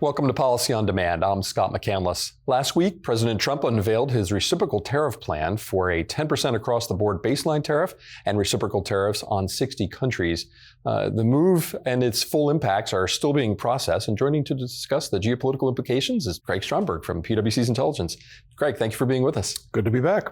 Welcome to Policy on Demand. I'm Scott McCandless. Last week, President Trump unveiled his reciprocal tariff plan for a 10% across-the-board baseline tariff and reciprocal tariffs on 60 countries. The move and its full impacts are still being processed, and joining to discuss the geopolitical implications is Craig Stronberg from PwC's Intelligence. Craig, thank you for being with us. Good to be back.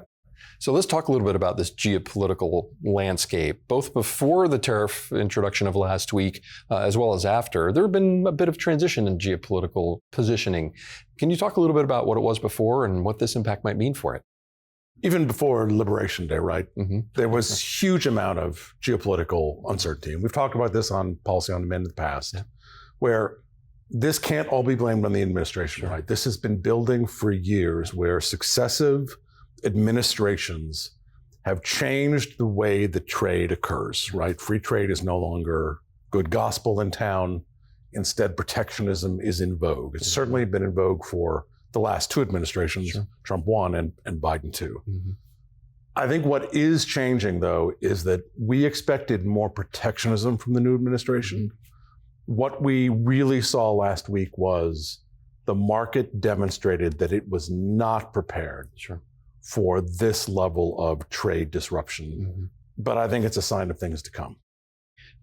So let's talk a little bit about this geopolitical landscape. Both before the tariff introduction of last week, as well as after, there have been a bit of transition in geopolitical positioning. Can you talk a little bit about what it was before and what this impact might mean for it? Even before Liberation Day, right? There was huge amount of geopolitical uncertainty. And we've talked about this on Policy on Demand in the past, where this can't all be blamed on the administration, right? This has been building for years, where successive administrations have changed the way the trade occurs, right? Free trade is no longer good gospel in town. Instead, protectionism is in vogue. It's certainly been in vogue for the last two administrations, Trump 1 and Biden 2. I think what is changing, though, is that we expected more protectionism from the new administration. What we really saw last week was the market demonstrated that it was not prepared for this level of trade disruption. But I think it's a sign of things to come.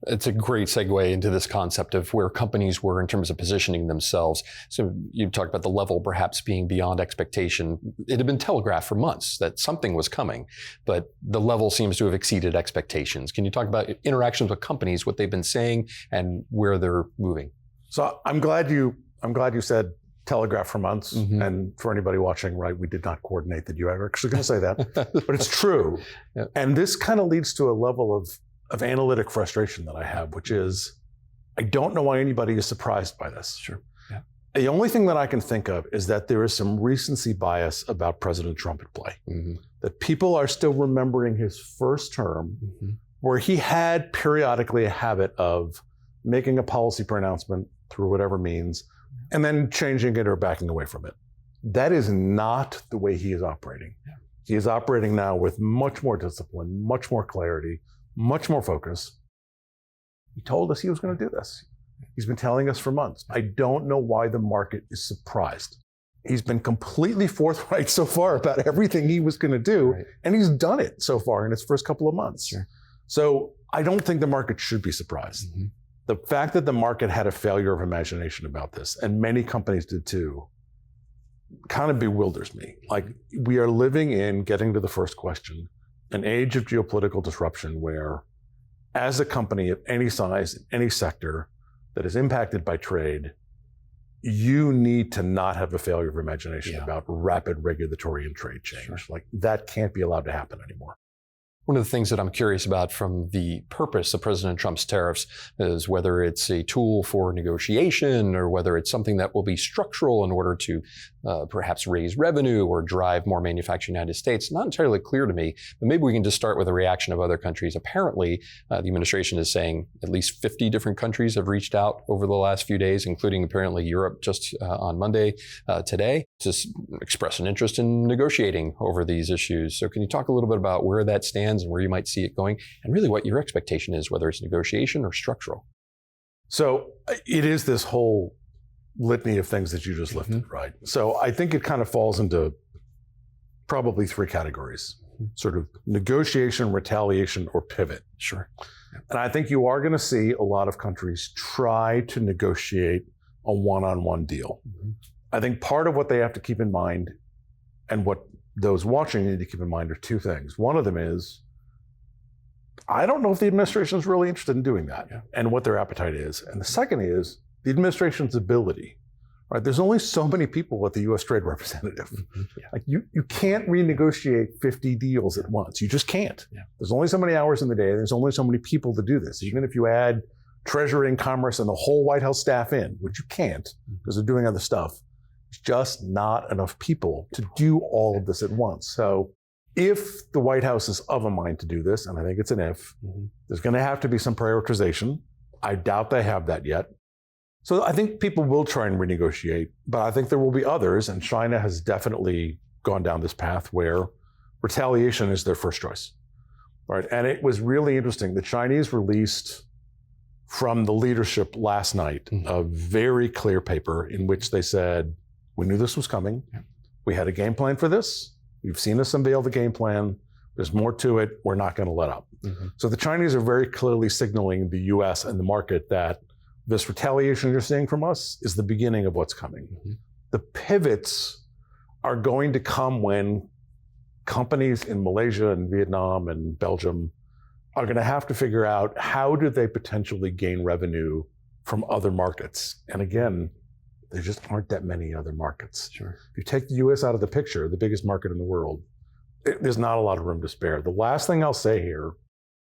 It's a great segue into this concept of where companies were in terms of positioning themselves. So you talked about the level perhaps being beyond expectation. It had been telegraphed for months that something was coming, but the level seems to have exceeded expectations. Can you talk about interactions with companies, what they've been saying, and where they're moving? So I'm glad you said telegraph for months. And for anybody watching, right, we did not coordinate that you were actually going to say that, but it's true. And this kind of leads to a level of analytic frustration that I have, which is, I don't know why anybody is surprised by this. The only thing that I can think of is that there is some recency bias about President Trump at play. That people are still remembering his first term, where he had periodically a habit of making a policy pronouncement through whatever means, and then changing it or backing away from it. That is not the way he is operating. He is operating now with much more discipline, much more clarity, much more focus. He told us he was going to do this. He's been telling us for months. I don't know why the market is surprised. He's been completely forthright so far about everything he was going to do, and he's done it so far in his first couple of months. So I don't think the market should be surprised. The fact that the market had a failure of imagination about this, and many companies did too, kind of bewilders me. Like, we are living in, getting to the first question, an age of geopolitical disruption where, as a company of any size, in any sector that is impacted by trade, you need to not have a failure of imagination about rapid regulatory and trade change. Like, that can't be allowed to happen anymore. One of the things that I'm curious about from the purpose of President Trump's tariffs is whether it's a tool for negotiation or whether it's something that will be structural in order to perhaps raise revenue or drive more manufacturing in the United States. Not entirely clear to me, but maybe we can just start with a reaction of other countries. Apparently, the administration is saying at least 50 different countries have reached out over the last few days, including apparently Europe just on Monday today, to express an interest in negotiating over these issues. So can you talk a little bit about where that stands and where you might see it going, and really what your expectation is, whether it's negotiation or structural? So it is this whole litany of things that you just lifted, right? So I think it kind of falls into probably three categories: sort of negotiation, retaliation, or pivot. And I think you are going to see a lot of countries try to negotiate a one-on-one deal. I think part of what they have to keep in mind, and what those watching need to keep in mind, are two things. One of them is, I don't know if the administration is really interested in doing that and what their appetite is. And the second is the administration's ability, right? There's only so many people at the U.S. Trade Representative. Like, you can't renegotiate 50 deals at once. You just can't. There's only so many hours in the day. There's only so many people to do this. Even if you add Treasury and Commerce and the whole White House staff in, which you can't because they're doing other stuff, it's just not enough people to do all of this at once. So if the White House is of a mind to do this, and I think it's an if, there's going to have to be some prioritization. I doubt they have that yet. So I think people will try and renegotiate, but I think there will be others, and China has definitely gone down this path where retaliation is their first choice, right? And it was really interesting. The Chinese released from the leadership last night, a very clear paper in which they said, we knew this was coming. We had a game plan for this. You've seen us unveil the game plan. There's more to it. We're not going to let up. So the Chinese are very clearly signaling the US and the market that this retaliation you're seeing from us is the beginning of what's coming. The pivots are going to come when companies in Malaysia and Vietnam and Belgium are going to have to figure out how do they potentially gain revenue from other markets. And again, there just aren't that many other markets. If you take the US out of the picture, the biggest market in the world, there's not a lot of room to spare. The last thing I'll say here,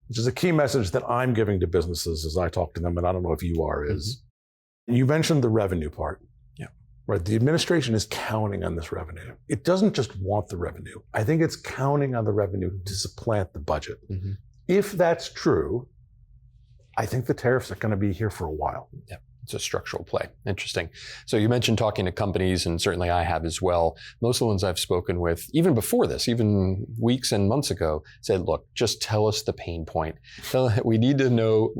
which is a key message that I'm giving to businesses as I talk to them, and I don't know if you are, is you mentioned the revenue part. Right, the administration is counting on this revenue. It doesn't just want the revenue. I think it's counting on the revenue to supplant the budget. If that's true, I think the tariffs are going to be here for a while. It's a structural play. Interesting. So you mentioned talking to companies, and certainly I have as well. Most of the ones I've spoken with, even before this, even weeks and months ago, said, look, just tell us the pain point. We need to know,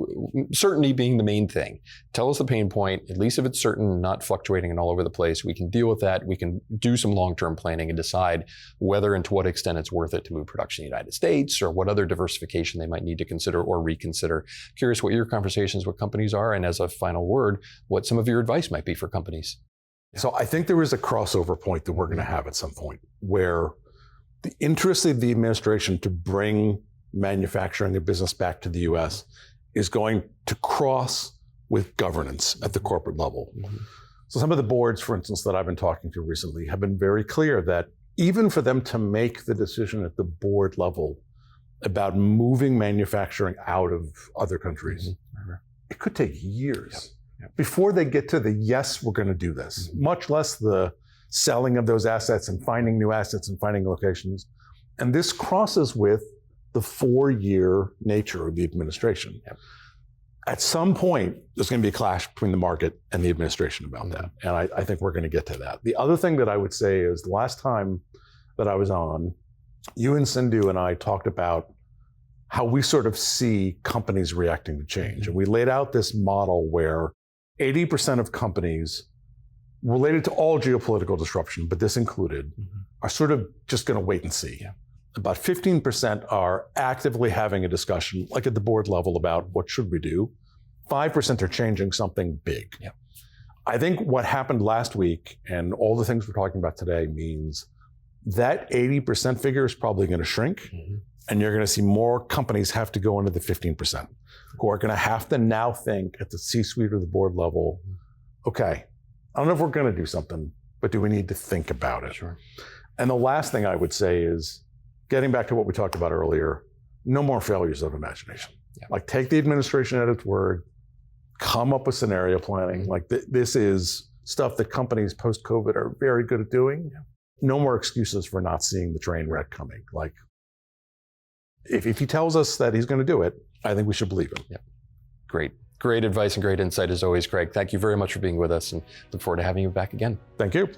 certainty being the main thing. Tell us the pain point, at least if it's certain, not fluctuating and all over the place. We can deal with that. We can do some long-term planning and decide whether and to what extent it's worth it to move production in the United States or what other diversification they might need to consider or reconsider. Curious what your conversations with companies are, and as a final word, what some of your advice might be for companies. So I think there is a crossover point that we're going to have at some point where the interest of the administration to bring manufacturing and business back to the US is going to cross with governance at the corporate level. So some of the boards, for instance, that I've been talking to recently have been very clear that even for them to make the decision at the board level about moving manufacturing out of other countries, it could take years before they get to the, yes, we're going to do this, much less the selling of those assets and finding new assets and finding locations. And this crosses with the 4-year nature of the administration. At some point, there's going to be a clash between the market and the administration about that. And I think we're going to get to that. The other thing that I would say is the last time that I was on, you and Sindhu and I talked about how we sort of see companies reacting to change. And we laid out this model where 80% of companies related to all geopolitical disruption, but this included, are sort of just going to wait and see. About 15% are actively having a discussion, like at the board level, about what should we do. 5% are changing something big. I think what happened last week and all the things we're talking about today means that 80% figure is probably going to shrink. And you're going to see more companies have to go into the 15%, who are going to have to now think at the C-suite or the board level, okay, I don't know if we're going to do something, but do we need to think about it? And the last thing I would say is, getting back to what we talked about earlier, no more failures of imagination. Like, take the administration at its word, come up with scenario planning. Like, this is stuff that companies post-COVID are very good at doing. No more excuses for not seeing the train wreck coming. Like, if he tells us that he's going to do it, I think we should believe him. Great advice and great insight as always, Craig. Thank you very much for being with us, and look forward to having you back again. Thank you.